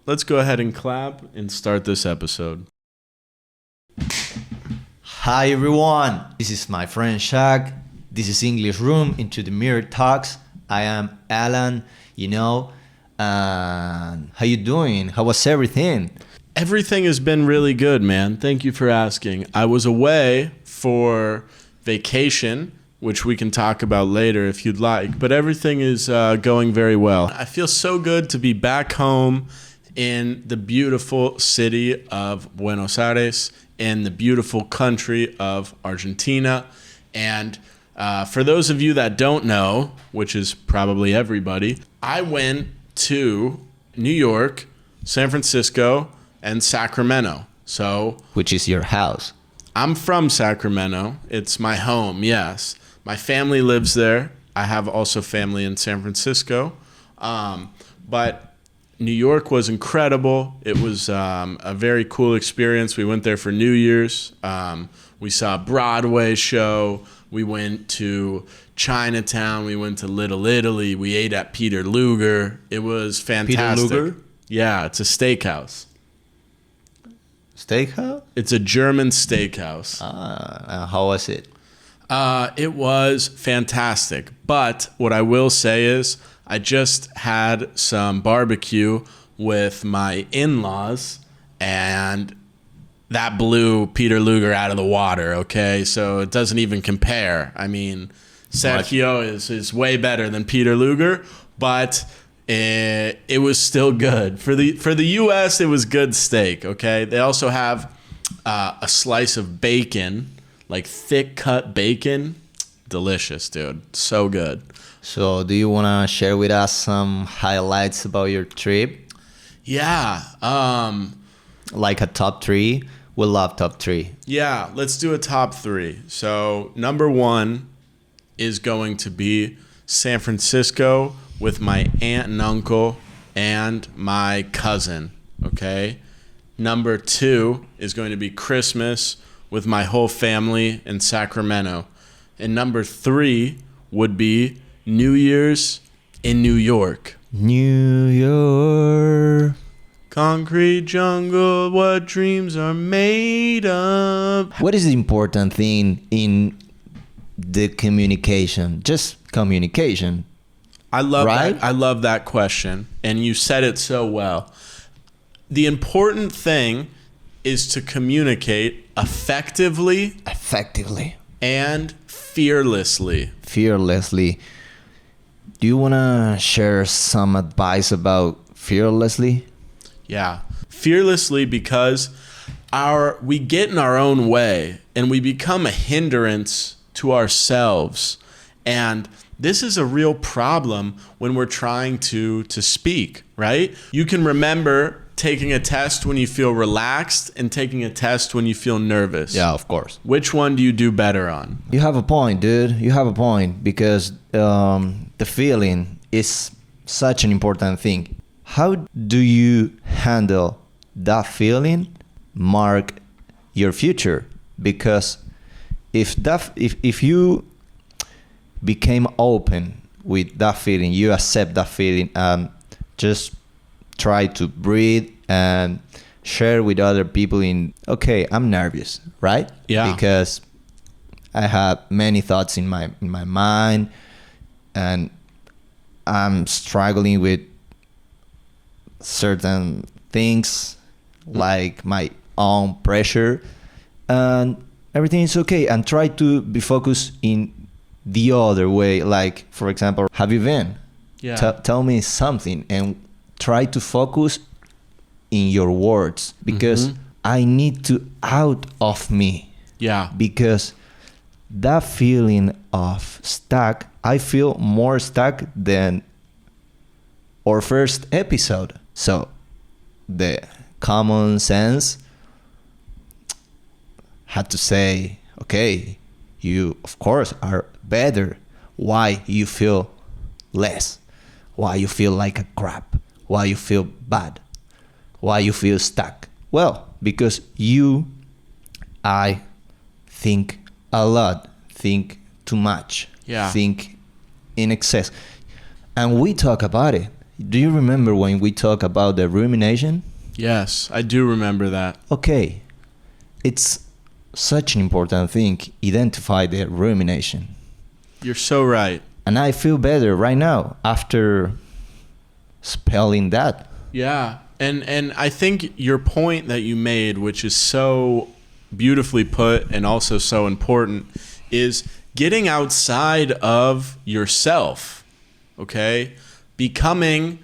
let's go ahead and clap and start this episode. Hi everyone, this is my friend Shaq. This is English Room into the Mirror Talks. I am Alan, and how you doing? How was everything? Everything has been really good, man. Thank you for asking. I was away for vacation, which we can talk about later if you'd like, but everything is going very well. I feel so good to be back home in the beautiful city of Buenos Aires, in the beautiful country of Argentina. And for those of you that don't know, which is probably everybody, I went to New York, San Francisco, and Sacramento. Which is your house? I'm from Sacramento. It's my home, yes. My family lives there. I have also family in San Francisco. But New York was incredible. It was a very cool experience. We went there for New Year's. We saw a Broadway show. We went to Chinatown. We went to Little Italy. We ate at Peter Luger. It was fantastic. Peter Luger? Yeah, it's a steakhouse. Steakhouse? It's a German steakhouse. How was it? It was fantastic. But what I will say is I just had some barbecue with my in-laws, and that blew Peter Luger out of the water, okay? So it doesn't even compare. I mean, Sergio is way better than Peter Luger, but it was still good. For the U.S., it was good steak, okay? They also have a slice of bacon, like thick cut bacon. Delicious, dude. So good. So do you want to share with us some highlights about your trip? Yeah. Like a top 3? We love top 3. Yeah, let's do a top 3. So number 1 is going to be San Francisco with my aunt and uncle and my cousin, okay? Number 2 is going to be Christmas with my whole family in Sacramento. And number 3 would be New Year's in New York. New York. Concrete jungle, what dreams are made of. What is the important thing in the communication? Just communication. I love right? that. I love that question, and you said it so well. The important thing is to communicate effectively and fearlessly. Do you want to share some advice about fearlessly? Yeah. Fearlessly, because we get in our own way and we become a hindrance to ourselves. And this is a real problem when we're trying to speak, right? You can remember taking a test when you feel relaxed and taking a test when you feel nervous. Yeah, of course. Which one do you do better on? You have a point, dude. You have a point, because the feeling is such an important thing. How do you handle that feeling your future? Because if you became open with that feeling, you accept that feeling and just try to breathe and share with other people okay, I'm nervous, right? Yeah. Because I have many thoughts in my mind, and I'm struggling with certain things like my own pressure, and everything is okay, and try to be focused in the other way. Like, for example, have you been? Yeah. Tell me something, and try to focus in your words, because I need to out of me. Yeah. Because that feeling of stuck, I feel more stuck than our first episode. So the common sense had to say, okay, you of course are better. Why you feel less? Why you feel like a crap? Why you feel bad? Why you feel stuck? Well, because I think a lot, think too much, Yeah. think in excess. And we talk about it. Do you remember when we talked about the rumination? Yes, I do remember that. Okay, it's such an important thing. Identify the rumination. You're so right. And I feel better right now after spelling that. Yeah. And I think your point that you made, which is so beautifully put and also so important, is getting outside of yourself, okay? Becoming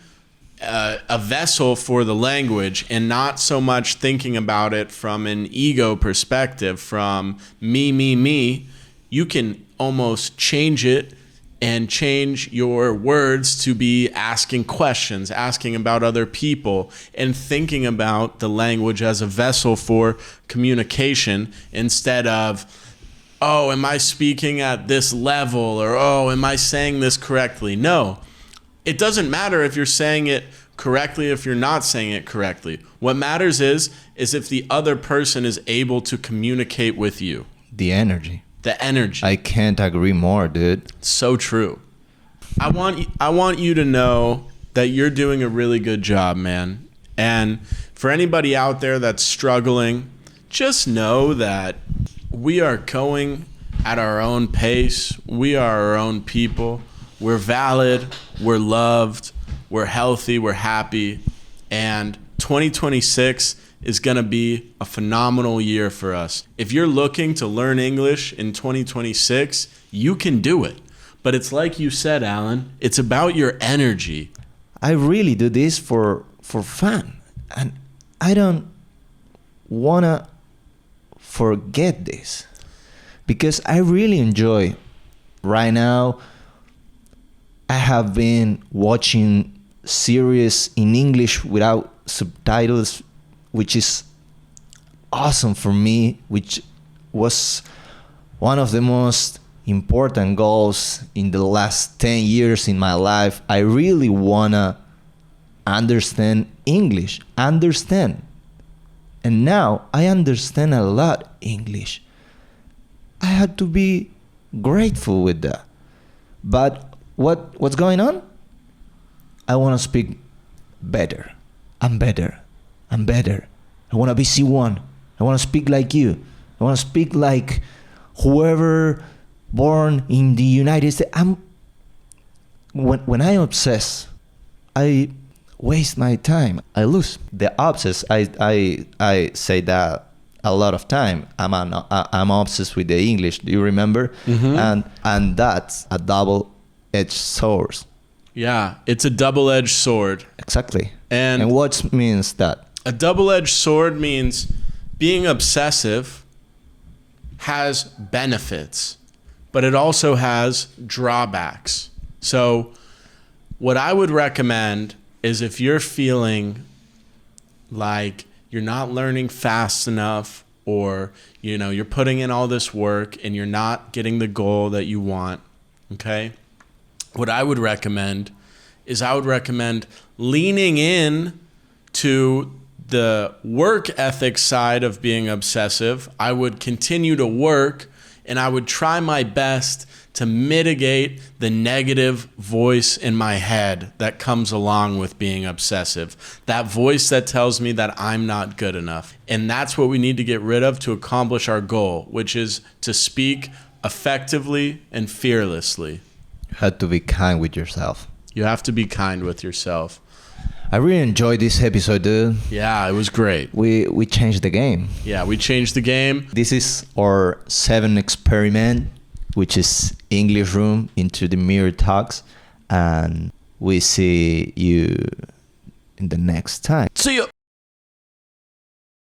a vessel for the language and not so much thinking about it from an ego perspective, from me. You can almost change it and change your words to be asking questions, asking about other people, and thinking about the language as a vessel for communication instead of, oh, am I speaking at this level? Or, oh, am I saying this correctly? No, it doesn't matter if you're saying it correctly, if you're not saying it correctly. What matters is if the other person is able to communicate with you. The energy. The energy. I can't agree more, dude. So true. I want you to know that you're doing a really good job, man. And for anybody out there that's struggling, just know that we are going at our own pace. We are our own people. We're valid. We're loved. We're healthy. We're happy. And 2026 is going to be a phenomenal year for us. If you're looking to learn English in 2026, you can do it. But it's like you said, Alan, it's about your energy. I really do this for fun. And I don't want to forget this. Because I really enjoy. Right now, I have been watching series in English without subtitles, which is awesome for me, which was one of the most important goals in the last 10 years in my life. I really want to understand English, understand. And now I understand a lot English. I had to be grateful with that. But what's going on? I want to speak better. I'm better. I want to be C1. I want to speak like you. I want to speak like whoever born in the United States. When I obsess, I waste my time. I lose. The obsess, I say that a lot of time. I'm obsessed with the English. Do you remember? Mm-hmm. And that's a double-edged sword. Yeah, it's a double-edged sword. Exactly. And what means that? A double-edged sword means being obsessive has benefits, but it also has drawbacks. So what I would recommend is if you're feeling like you're not learning fast enough, or you're putting in all this work and you're not getting the goal that you want, okay? What I would recommend is leaning in to the work ethic side of being obsessive. I would continue to work and I would try my best to mitigate the negative voice in my head that comes along with being obsessive. That voice that tells me that I'm not good enough. And that's what we need to get rid of to accomplish our goal, which is to speak effectively and fearlessly. You have to be kind with yourself. You have to be kind with yourself. I really enjoyed this episode, dude. Yeah, it was great. We changed the game. Yeah, we changed the game. This is our 7th experiment, which is English Room into the Mirror Talks. And we see you in the next time. See you.